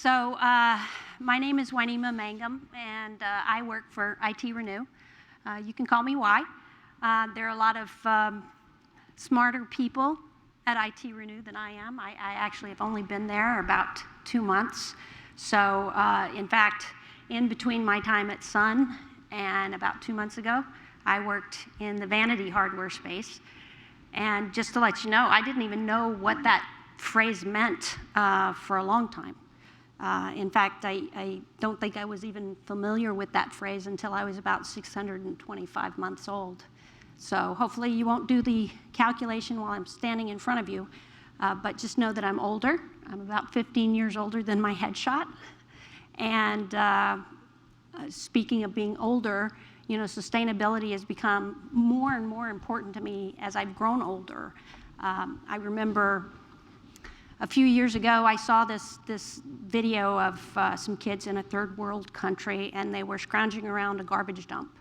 My name is Wynema Mangum, and I work for IT Renew. You can call me Y. There are a lot of smarter people at IT Renew than I am. I actually have only been there about 2 months. In fact, in between my time at Sun and about 2 months ago, I worked in the vanity hardware space. And just to let you know, I didn't even know what that phrase meant for a long time. In fact, I don't think I was even familiar with that phrase until I was about 625 months old. So hopefully you won't do the calculation while I'm standing in front of you, but just know that I'm older. I'm about 15 years older than my headshot. And speaking of being older, you know, sustainability has become more and more important to me as I've grown older. I remember a few years ago, I saw this video of some kids in a third world country, and they were scrounging around a garbage dump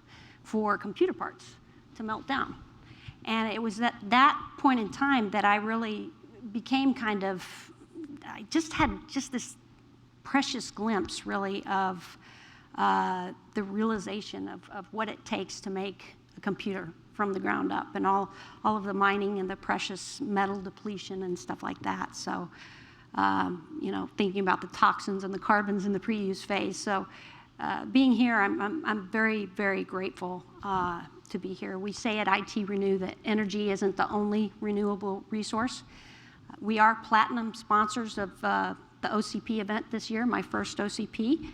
for computer parts to melt down. And it was at that point in time that I really became I just had this precious glimpse, really, of the realization of what it takes to make a computer from the ground up, and all of the mining and the precious metal depletion and stuff like that. So, you know, thinking about the toxins and the carbons in the pre-use phase. So, being here, I'm very, very grateful to be here. We say at IT Renew that energy isn't the only renewable resource. We are platinum sponsors of the OCP event this year, my first OCP.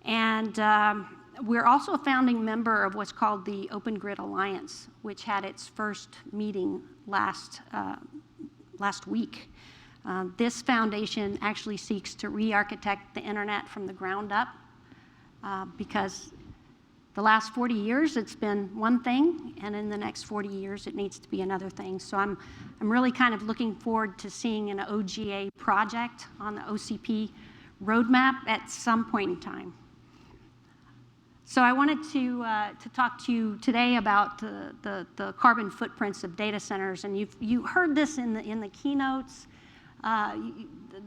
And we're also a founding member of what's called the Open Grid Alliance, which had its first meeting last week. This foundation actually seeks to re-architect the internet from the ground up, because the last 40 years it's been one thing, and in the next 40 years it needs to be another thing. So I'm really kind of looking forward to seeing an OGA project on the OCP roadmap at some point in time. So I wanted to talk to you today about the carbon footprints of data centers, and you heard this in the keynotes.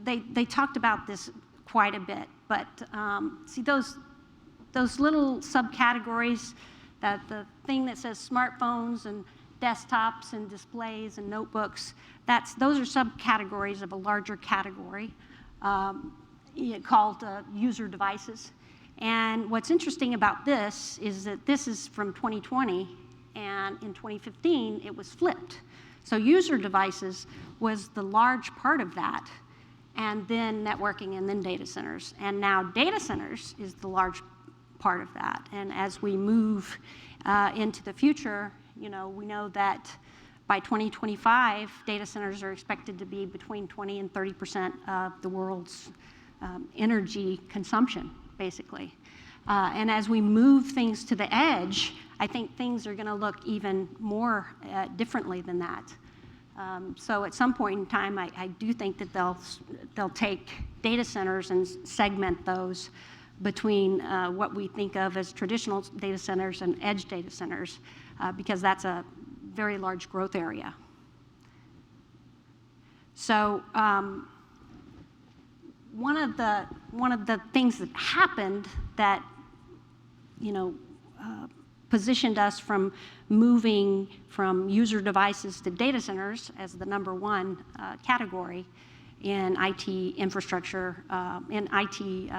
They talked about this quite a bit, but see those little subcategories, that the thing that says smartphones and desktops and displays and notebooks, those are subcategories of a larger category called user devices. And what's interesting about this is that this is from 2020, and in 2015 it was flipped. So user devices was the large part of that, and then networking, and then data centers. And now data centers is the large part of that. And as we move into the future, you know, we know that by 2025, data centers are expected to be between 20 and 30% of the world's energy consumption, basically. And as we move things to the edge, I think things are going to look even more differently than that. So at some point in time, I do think that they'll take data centers and segment those between what we think of as traditional data centers and edge data centers, because that's a very large growth area. So one of the things that happened that, you know, positioned us from moving from user devices to data centers as the #1 category in IT infrastructure, in IT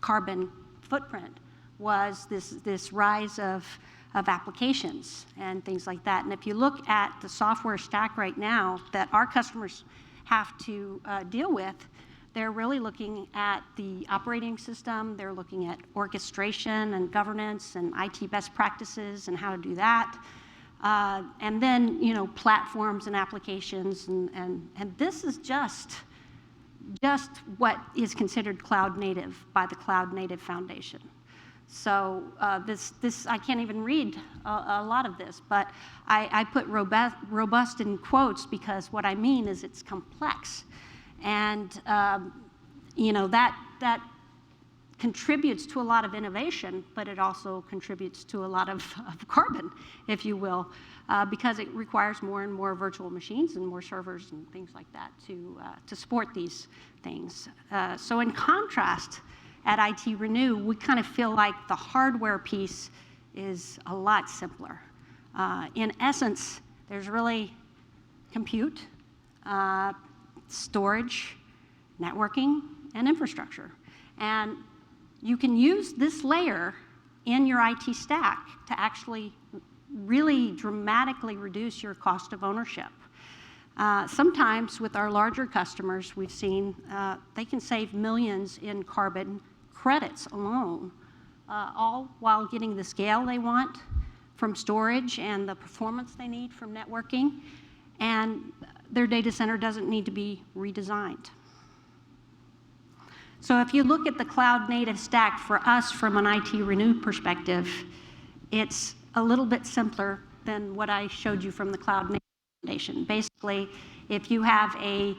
carbon footprint, was this rise of applications and things like that. And if you look at the software stack right now that our customers have to deal with, they're really looking at the operating system, they're looking at orchestration and governance and IT best practices and how to do that. And then, you know, platforms and applications, and this is just what is considered cloud native by the Cloud Native Foundation. So this I can't even read a lot of this, but I put robust in quotes because what I mean is it's complex. And you know, that contributes to a lot of innovation, but it also contributes to a lot of carbon, if you will, because it requires more and more virtual machines and more servers and things like that to support these things. So in contrast, at IT Renew, we kind of feel like the hardware piece is a lot simpler. In essence, there's really compute, storage, networking, and infrastructure. And you can use this layer in your IT stack to actually really dramatically reduce your cost of ownership. Sometimes with our larger customers, we've seen they can save millions in carbon credits alone, all while getting the scale they want from storage and the performance they need from networking, and their data center doesn't need to be redesigned. So if you look at the cloud-native stack for us from an IT Renew perspective, it's a little bit simpler than what I showed you from the cloud-native foundation. Basically, if you have an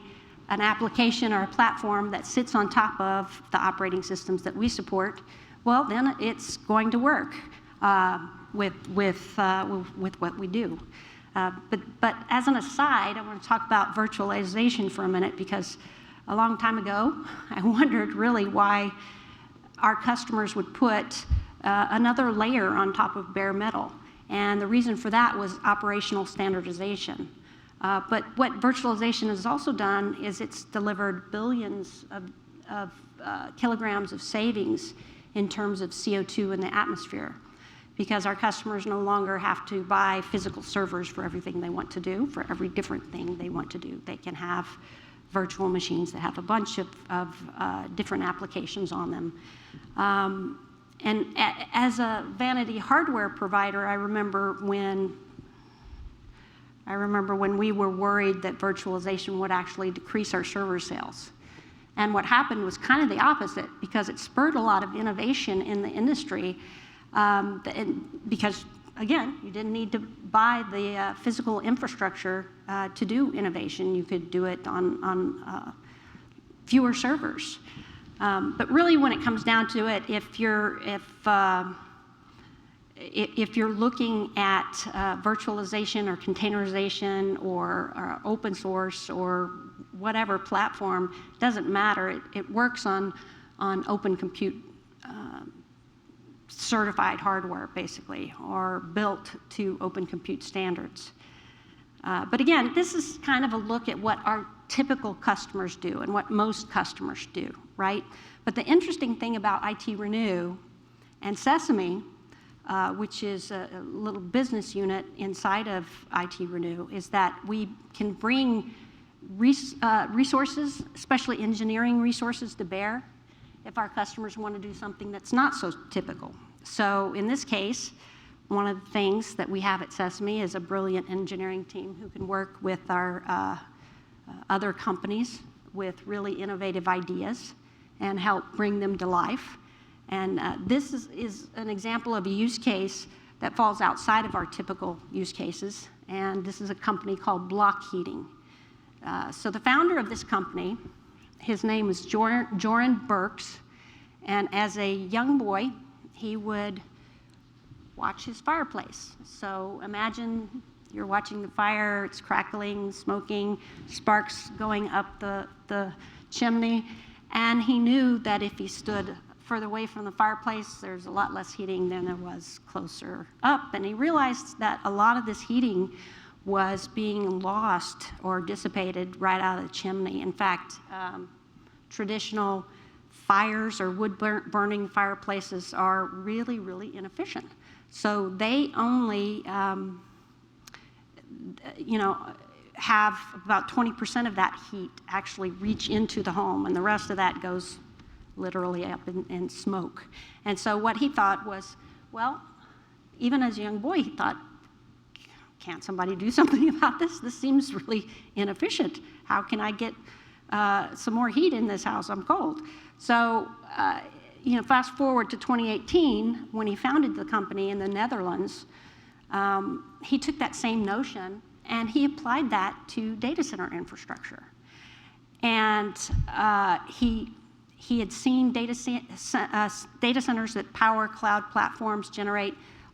application or a platform that sits on top of the operating systems that we support, well, then it's going to work with what we do. But as an aside, I want to talk about virtualization for a minute, because a long time ago, I wondered really why our customers would put another layer on top of bare metal. And the reason for that was operational standardization. But what virtualization has also done is it's delivered billions of kilograms of savings in terms of CO2 in the atmosphere, because our customers no longer have to buy physical servers for everything they want to do, for every different thing they want to do. They can have virtual machines that have a bunch of different applications on them. And as a vanity hardware provider, I remember when we were worried that virtualization would actually decrease our server sales. And what happened was kind of the opposite, because it spurred a lot of innovation in the industry, because, again, you didn't need to buy the physical infrastructure to do innovation. You could do it on fewer servers. But really, when it comes down to it, if you're looking at virtualization or containerization or open source or whatever platform, doesn't matter. It works on open compute certified hardware, basically, or built to open compute standards. But again, this is kind of a look at what our typical customers do and what most customers do, right? But the interesting thing about IT Renew and Sesame, which is a little business unit inside of IT Renew, is that we can bring resources, especially engineering resources, to bear if our customers want to do something that's not so typical. So in this case, one of the things that we have at Sesame is a brilliant engineering team who can work with our other companies with really innovative ideas and help bring them to life. And this is an example of a use case that falls outside of our typical use cases. And this is a company called Block Heating. So the founder of this company, his name is Joran Burks. And as a young boy, he would watch his fireplace. So imagine you're watching the fire, it's crackling, smoking, sparks going up the chimney. And he knew that if he stood further away from the fireplace, there's a lot less heating than there was closer up. And he realized that a lot of this heating was being lost or dissipated right out of the chimney. In fact, traditional fires or wood-burning fireplaces are really, really inefficient. So they only, have about 20% of that heat actually reach into the home, and the rest of that goes literally up in smoke. And so what he thought was, well, even as a young boy, he thought, can't somebody do something about this? This seems really inefficient. How can I get some more heat in this house? I'm cold. So, fast forward to 2018, when he founded the company in the Netherlands, he took that same notion and he applied that to data center infrastructure. And he he had seen data centers that power cloud platforms generate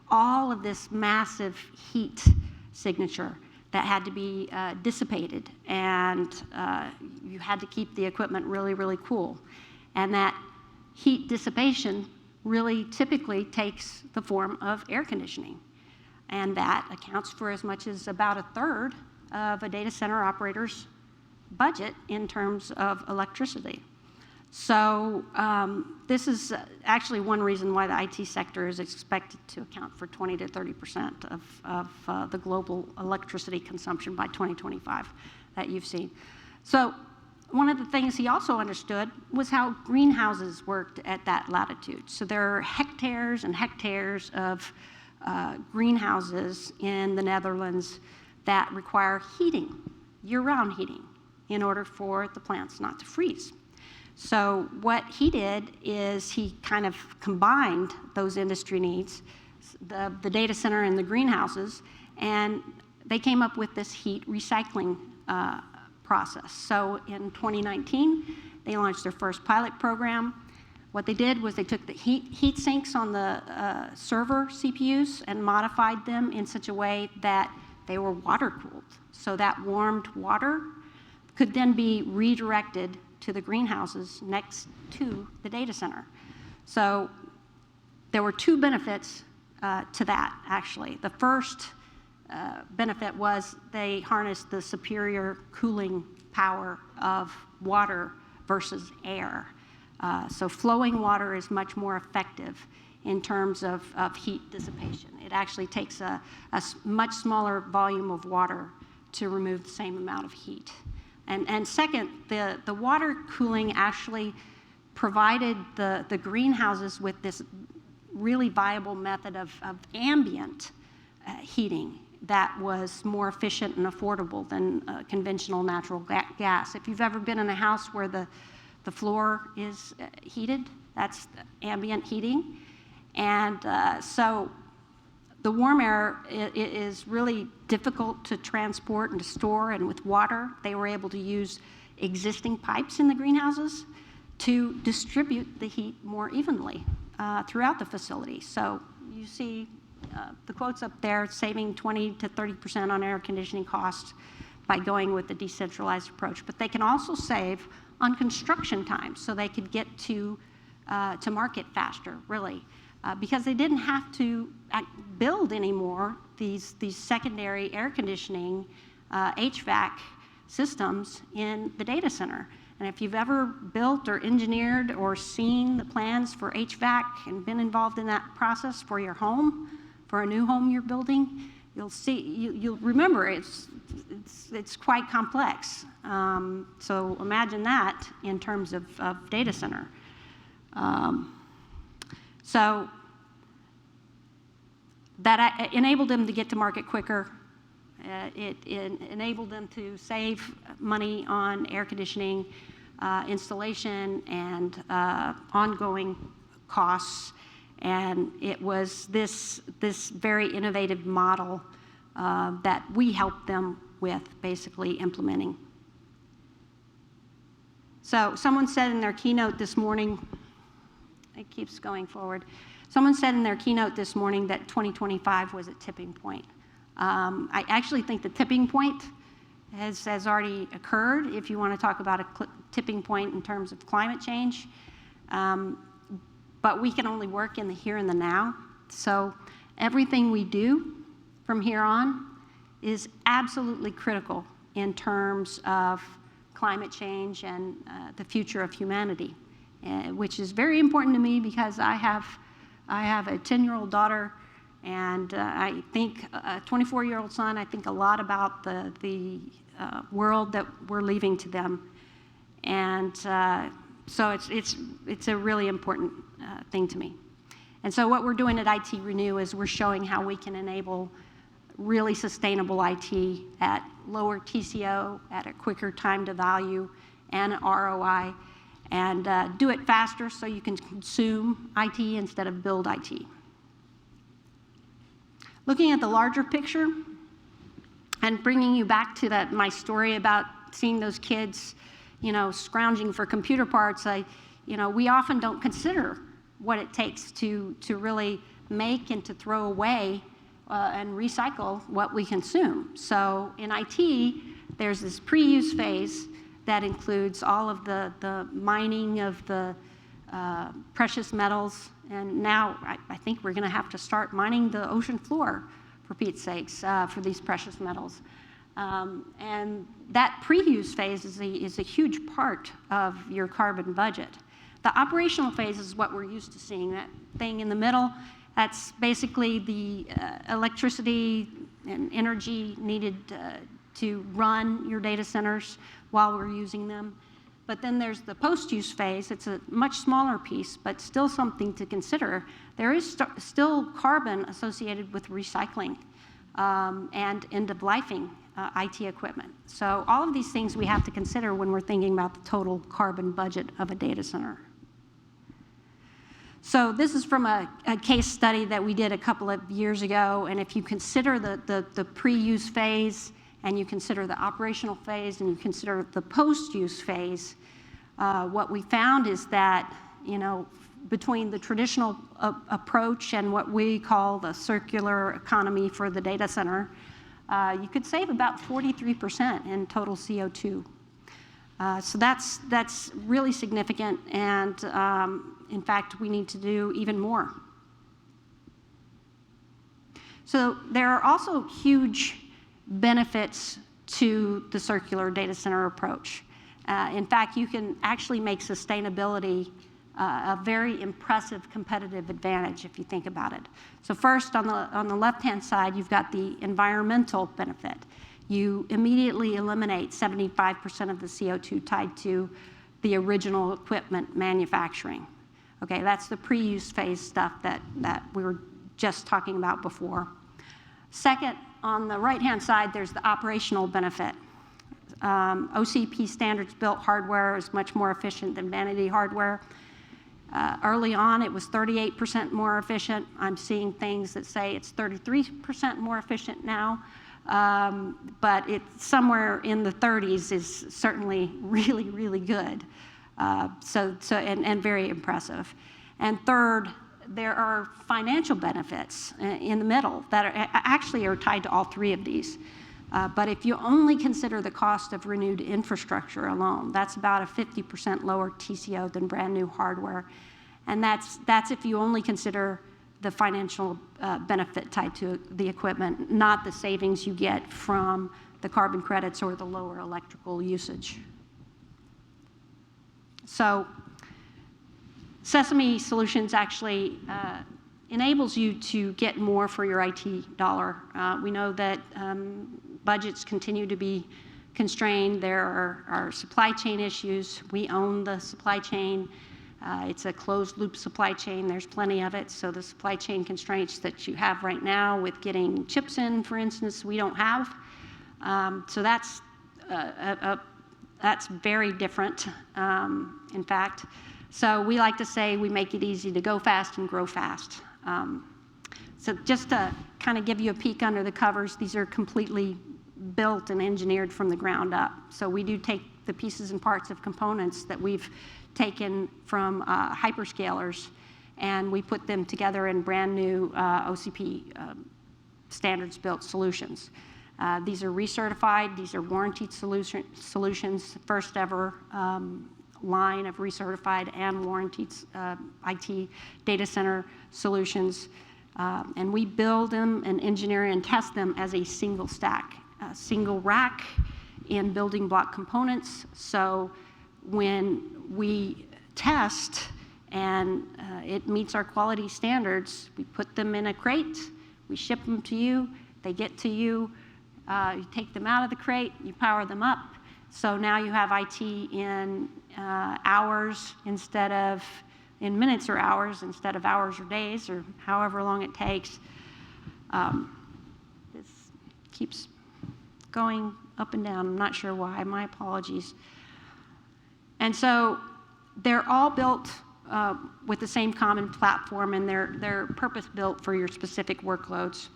all of this massive heat signature that had to be dissipated, and you had to keep the equipment really, really cool. And that heat dissipation really typically takes the form of air conditioning. And that accounts for as much as about a third of a data center operator's budget in terms of electricity. So this is actually one reason why the IT sector is expected to account for 20 to 30% of the global electricity consumption by 2025 that you've seen. So one of the things he also understood was how greenhouses worked at that latitude. So there are hectares and hectares of greenhouses in the Netherlands that require heating, year-round heating, in order for the plants not to freeze. So what he did is he kind of combined those industry needs, the data center and the greenhouses, and they came up with this heat recycling process. So in 2019, they launched their first pilot program. What they did was they took the heat sinks on the server CPUs and modified them in such a way that they were water-cooled. So that warmed water could then be redirected to the greenhouses next to the data center. So there were two benefits to that, actually. The first benefit was they harnessed the superior cooling power of water versus air. So flowing water is much more effective in terms of heat dissipation. It actually takes a much smaller volume of water to remove the same amount of heat. And second, the water cooling actually provided the greenhouses with this really viable method of ambient heating that was more efficient and affordable than conventional natural gas. If you've ever been in a house where the floor is heated, that's ambient heating. And so the warm air is really difficult to transport and to store, and with water, they were able to use existing pipes in the greenhouses to distribute the heat more evenly throughout the facility. So you see the quotes up there, saving 20 to 30% on air conditioning costs by going with the decentralized approach. But they can also save on construction time, so they could get to market faster, really. Because they didn't have to build anymore these secondary air conditioning HVAC systems in the data center. And if you've ever built or engineered or seen the plans for HVAC and been involved in that process for your home, for a new home you're building, you'll remember it's quite complex. So imagine that in terms of data center. So that enabled them to get to market quicker. It enabled them to save money on air conditioning, installation, and ongoing costs. And it was this very innovative model that we helped them with basically implementing. So someone said in their keynote this morning, it keeps going forward. Someone said in their keynote this morning that 2025 was a tipping point. I actually think the tipping point has already occurred, if you want to talk about a tipping point in terms of climate change. But we can only work in the here and the now. So everything we do from here on is absolutely critical in terms of climate change and the future of humanity. Which is very important to me because I have a 10-year-old daughter, and I think a 24-year-old son. I think a lot about the world that we're leaving to them, and so it's a really important thing to me. And so what we're doing at IT Renew is we're showing how we can enable really sustainable IT at lower TCO, at a quicker time to value, and ROI. And do it faster so you can consume IT instead of build IT. Looking at the larger picture and bringing you back to my story about seeing those kids, scrounging for computer parts, we often don't consider what it takes to really make and to throw away and recycle what we consume. So in IT, there's this pre-use phase that includes all of the mining of the precious metals. And now I think we're going to have to start mining the ocean floor, for Pete's sakes, for these precious metals. And that pre-use phase is a huge part of your carbon budget. The operational phase is what we're used to seeing. That thing in the middle, that's basically the electricity and energy needed to run your data centers while we're using them. But then there's the post-use phase. It's a much smaller piece, but still something to consider. There is still carbon associated with recycling and end-of-lifing IT equipment. So all of these things we have to consider when we're thinking about the total carbon budget of a data center. So this is from a case study that we did a couple of years ago, and if you consider the pre-use phase, and you consider the operational phase, and you consider the post-use phase, what we found is that, between the traditional approach and what we call the circular economy for the data center, you could save about 43% in total CO2. So that's really significant, and in fact, we need to do even more. So there are also huge benefits to the circular data center approach. In fact, you can actually make sustainability a very impressive competitive advantage if you think about it. So first, on the left-hand side, you've got the environmental benefit. You immediately eliminate 75% of the CO2 tied to the original equipment manufacturing. Okay, that's the pre-use phase stuff that we were just talking about before. Second, on the right-hand side, there's the operational benefit. OCP standards-built hardware is much more efficient than vanity hardware. Early on, it was 38% more efficient. I'm seeing things that say it's 33% more efficient now, but it's somewhere in the 30s is certainly really, really good. And very impressive. And third, there are financial benefits in the middle that actually are tied to all three of these. But if you only consider the cost of renewed infrastructure alone, that's about a 50% lower TCO than brand new hardware. And that's if you only consider the financial benefit tied to the equipment, not the savings you get from the carbon credits or the lower electrical usage. So Sesame Solutions actually enables you to get more for your IT dollar. We know that budgets continue to be constrained. There are supply chain issues. We own the supply chain. It's a closed loop supply chain. There's plenty of it. So the supply chain constraints that you have right now with getting chips in, for instance, we don't have. So that's very different, in fact. So we like to say we make it easy to go fast and grow fast. So just to kind of give you a peek under the covers, these are completely built and engineered from the ground up. So we do take the pieces and parts of components that we've taken from hyperscalers, and we put them together in brand new OCP standards-built solutions. These are recertified. These are warranted solutions, first ever line of recertified and warranted IT data center solutions. And we build them and engineer and test them as a single stack, a single rack in building block components. So when we test and it meets our quality standards, we put them in a crate, we ship them to you, they get to you, you take them out of the crate, you power them up. So now you have IT in hours instead of in minutes or hours instead of hours or days or however long it takes. This keeps going up and down. I'm not sure why. My apologies. And so they're all built with the same common platform, and they're purpose-built for your specific workloads.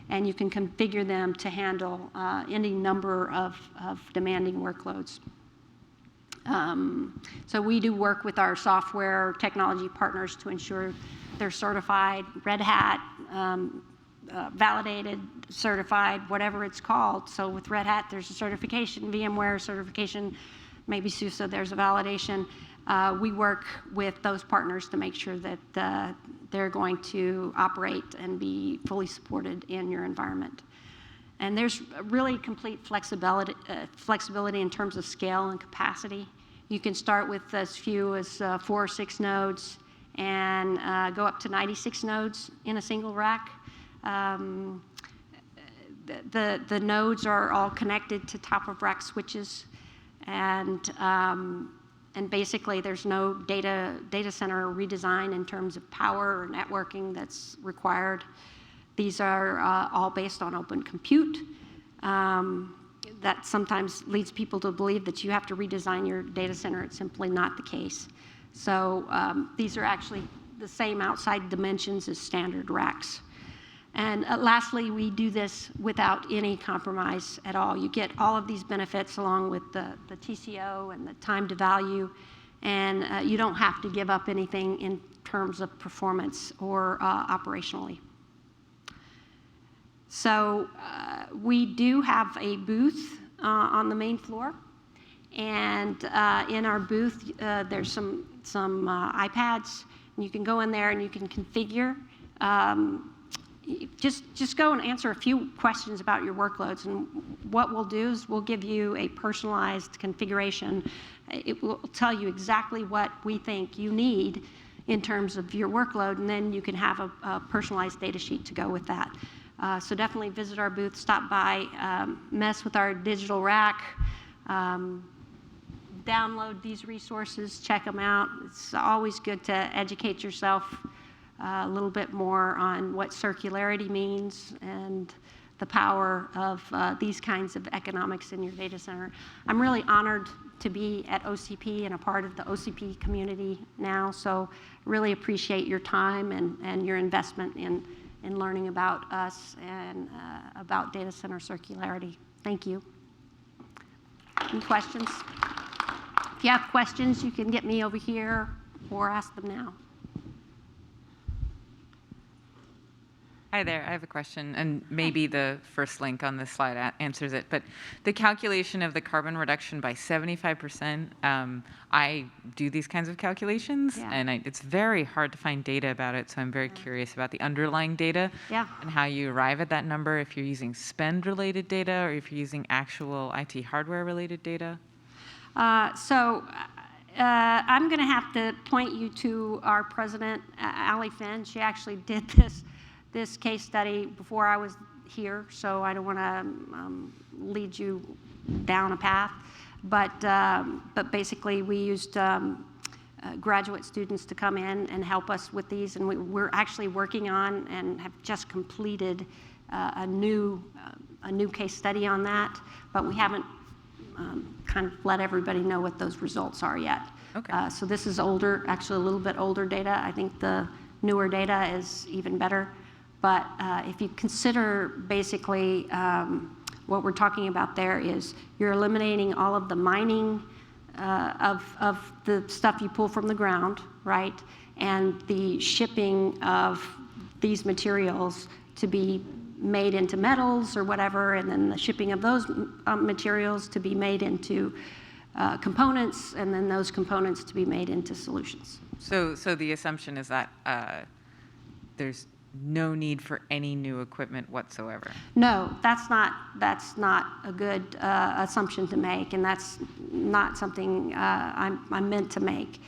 And you can configure them to handle any number of demanding workloads. So we do work with our software technology partners to ensure they're certified, Red Hat, validated, certified, whatever it's called. So with Red Hat, there's a certification, VMware certification, maybe SUSE, there's a validation. We work with those partners to make sure that they're going to operate and be fully supported in your environment. And there's really complete flexibility in terms of scale and capacity. You can start with as few as 4 or 6 nodes and go up to 96 nodes in a single rack. The nodes are all connected to top-of-rack switches, and basically there's no data center redesign in terms of power or networking that's required. These are all based on open compute. That sometimes leads people to believe that you have to redesign your data center. It's simply not the case. So these are actually the same outside dimensions as standard racks. And lastly, we do this without any compromise at all. You get all of these benefits along with the TCO and the time to value, and you don't have to give up anything in terms of performance or operationally. So we do have a booth on the main floor, and in our booth there's some iPads, and you can go in there and you can configure. Just go and answer a few questions about your workloads, and what we'll do is we'll give you a personalized configuration. It will tell you exactly what we think you need in terms of your workload, and then you can have a personalized data sheet to go with that. So definitely visit our booth, stop by, mess with our digital rack, download these resources, check them out. It's always good to educate yourself a little bit more on what circularity means and the power of these kinds of economics in your data center. I'm really honored to be at OCP and a part of the OCP community now, so really appreciate your time and your investment in learning about us and about data center circularity. Thank you. Any questions? If you have questions, you can get me over here or ask them now. Hi there, I have a question, and maybe the first link on this slide answers it, but the calculation of the carbon reduction by 75%, I do these kinds of calculations, and it's very hard to find data about it, so I'm very curious about the underlying data and how you arrive at that number, if you're using spend-related data or if you're using actual IT hardware-related data. I'm going to have to point you to our president, Ali Finn. She actually did this case study before I was here, so I don't want to lead you down a path. But basically, we used graduate students to come in and help us with these, and we're actually working on and have just completed a new case study on that, but we haven't kind of let everybody know what those results are yet. Okay. So this is older, actually a little bit older data. I think the newer data is even better. But if you consider basically what we're talking about there is you're eliminating all of the mining of the stuff you pull from the ground, right? And the shipping of these materials to be made into metals or whatever, and then the shipping of those materials to be made into components, and then those components to be made into solutions. So the assumption is that there's no need for any new equipment whatsoever. No, that's not a good assumption to make, and that's not something I'm meant to make.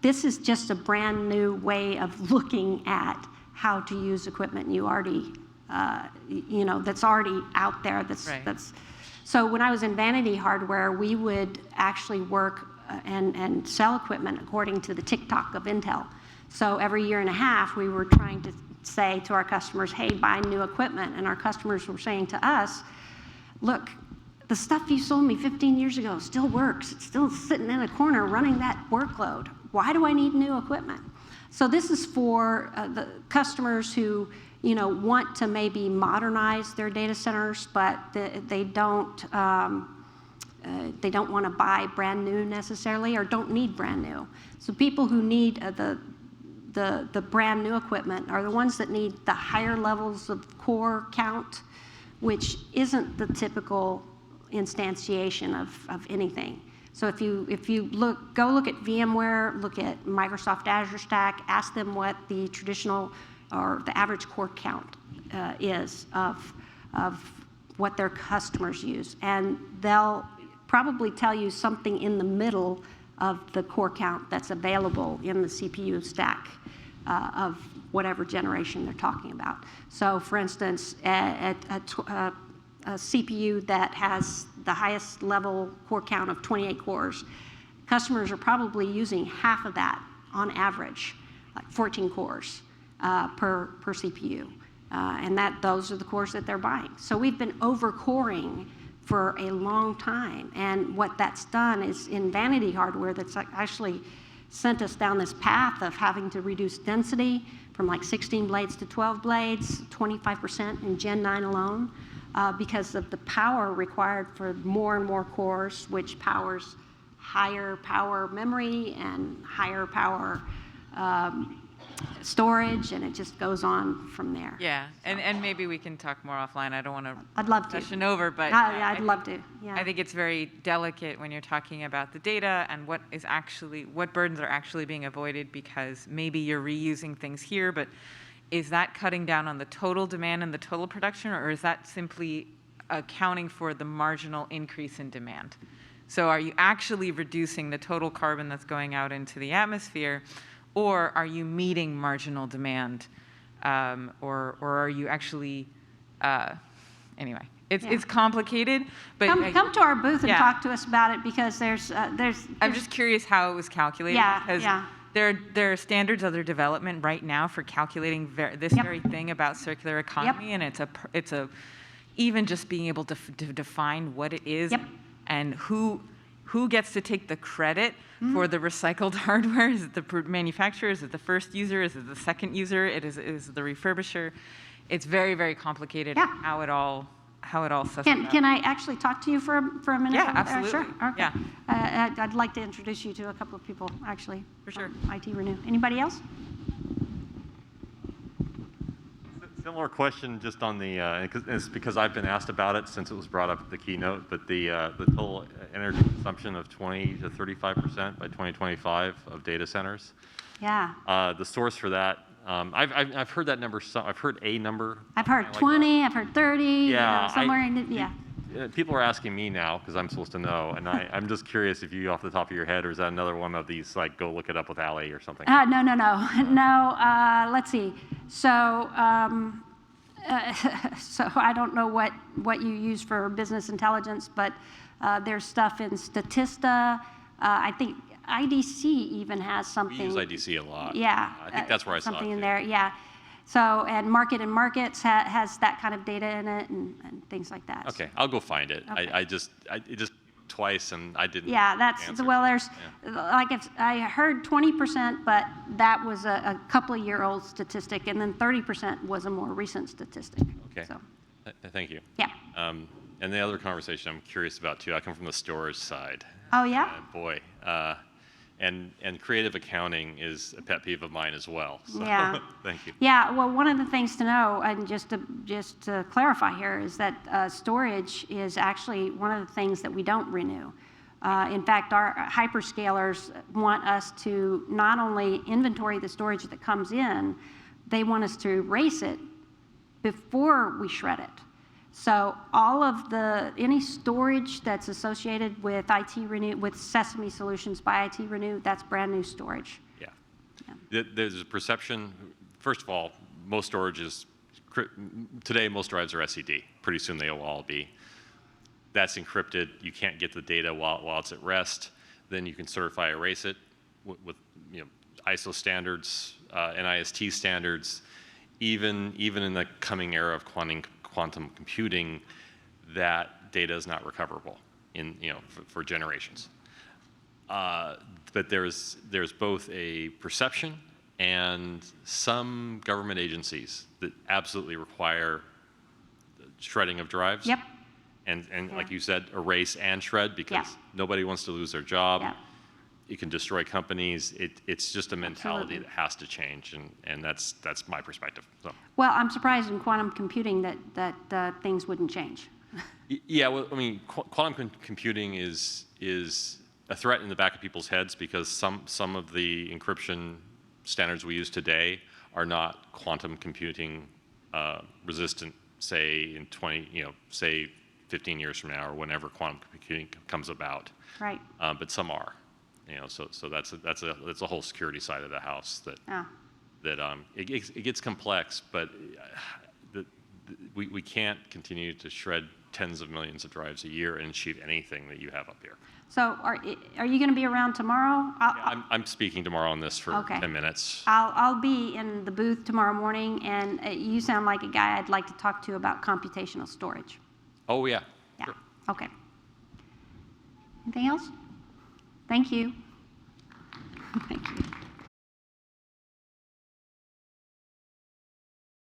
This is just a brand new way of looking at how to use equipment you already, that's already out there. So when I was in Vanity Hardware, we would actually work and sell equipment according to the tick-tock of Intel. So every year and a half, we were trying to say to our customers, hey, buy new equipment. And our customers were saying to us, look, the stuff you sold me 15 years ago still works. It's still sitting in a corner running that workload. Why do I need new equipment? So this is for the customers who want to maybe modernize their data centers, but they don't they don't want to buy brand new necessarily, or don't need brand new. So people who need the brand new equipment are the ones that need the higher levels of core count, which isn't the typical instantiation of anything. So if you go look at VMware, look at Microsoft Azure Stack, ask them what the traditional or the average core count is of what their customers use, and they'll probably tell you something in the middle of the core count that's available in the CPU stack of whatever generation they're talking about. So for instance, a CPU that has the highest level core count of 28 cores, customers are probably using half of that on average, like 14 cores per CPU. And those are the cores that they're buying. So we've been overcoring for a long time. And what that's done is in vanity hardware, that's actually sent us down this path of having to reduce density from like 16 blades to 12 blades, 25% in Gen 9 alone, because of the power required for more and more cores, which powers higher power memory and higher power storage, and it just goes on from there. Yeah, and maybe we can talk more offline. I don't want to I'd love to. session over, but I'd love to. Yeah. I think it's very delicate when you're talking about the data and what burdens are actually being avoided, because maybe you're reusing things here, but is that cutting down on the total demand and the total production, or is that simply accounting for the marginal increase in demand? So are you actually reducing the total carbon that's going out into the atmosphere, or are you meeting marginal demand, or are you actually, anyway, it's complicated. But come to our booth and talk to us about it, because there's I'm just curious how it was calculated. Because there are standards under development right now for calculating this very thing about circular economy, and it's a even just being able to define what it is and who gets to take the credit for the recycled hardware. Is it the manufacturer? Is it the first user? Is it the second user? Is it the refurbisher? It's very, very complicated how it all sets up. Can I actually talk to you for a minute? Yeah, absolutely. Sure. Okay. Yeah. I'd like to introduce you to a couple of people, actually. For sure. IT Renew. Anybody else? Similar question, just on the, it's because I've been asked about it since it was brought up at the keynote, but the total energy consumption of 20 to 35% by 2025 of data centers. Yeah. The source for that, I've heard that number. I've heard a number. I've heard 20. I've heard 30. Yeah. Somewhere in the, People are asking me now because I'm supposed to know, and I'm just curious if you, off the top of your head, or is that another one of these, like, go look it up with Ali or something? No. Let's see. So, so I don't know what you use for business intelligence, but there's stuff in Statista. I think IDC even has something. We use IDC a lot. Yeah. I think that's where I saw it. Something in there. Yeah. So, and Market and Markets has that kind of data in it and things like that. Okay, I'll go find it. Okay. I just twice, and I didn't. Yeah, that's answer. well. There's like I heard 20%, but that was a couple of year old statistic, and then 30% was a more recent statistic. Okay. So. Thank you. Yeah. And the other conversation I'm curious about too. I come from the storage side. Oh yeah. Boy. And creative accounting is a pet peeve of mine as well. So, Yeah. Thank you. Yeah. Well, one of the things to know, and just to clarify here, is that storage is actually one of the things that we don't renew. In fact, our hyperscalers want us to not only inventory the storage that comes in, they want us to erase it before we shred it. So all of any storage that's associated with IT Renew, with Sesame Solutions by IT Renew, that's brand new storage. Yeah. There's a perception, first of all, most storage is, today most drives are SED. Pretty soon they will all be. That's encrypted. You can't get the data while it's at rest. Then you can certify erase it with ISO standards, NIST standards. Even in the coming era of quantum computing, that data is not recoverable for generations. But there's both a perception and some government agencies that absolutely require shredding of drives. Yep. And Yeah. like you said, erase and shred because Yeah. nobody wants to lose their job. Yeah. It can destroy companies. It's just a mentality Absolutely. that has to change, and that's my perspective. So. Well, I'm surprised in quantum computing that things wouldn't change. Yeah, well, I mean, quantum computing is a threat in the back of people's heads because some of the encryption standards we use today are not quantum computing resistant. Say in 15 years from now or whenever quantum computing comes about. Right. But some are, so that's a whole security side of the house that Oh. it gets complex, but we can't continue to shred tens of millions of drives a year and achieve anything that you have up here. So are you going to be around tomorrow? I'm speaking tomorrow on this for Okay. 10 minutes. I'll be in the booth tomorrow morning, and you sound like a guy I'd like to talk to about computational storage. Oh, yeah. Yeah. Sure. Okay. Anything else? Thank you. Thank you.